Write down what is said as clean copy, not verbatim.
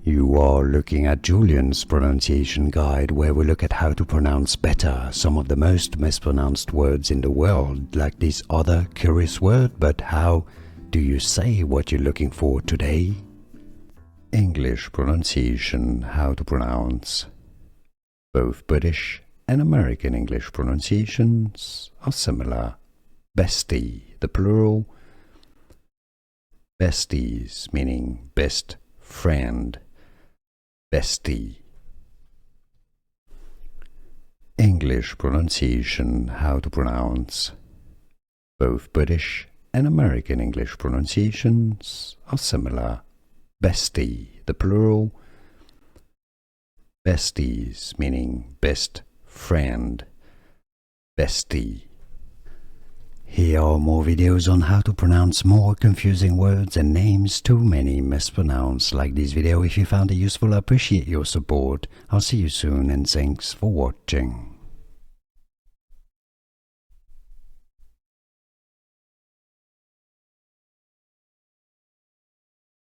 You are looking at Julian's pronunciation guide, where we look at how to pronounce better some of the most mispronounced words in the world, like this other curious word. But how do you say what you're looking for today? English pronunciation, how to pronounce. Both British and American English pronunciations are similar. Bestie, the plural. Besties, meaning best friend. Bestie. English pronunciation, how to pronounce. Both British and American English pronunciations are similar. Bestie, the plural. Besties, meaning best friend. Bestie. Here are more videos on how to pronounce more confusing words and names too many mispronounced. Like this video if you found it useful. I appreciate your support. I'll see you soon and thanks for watching.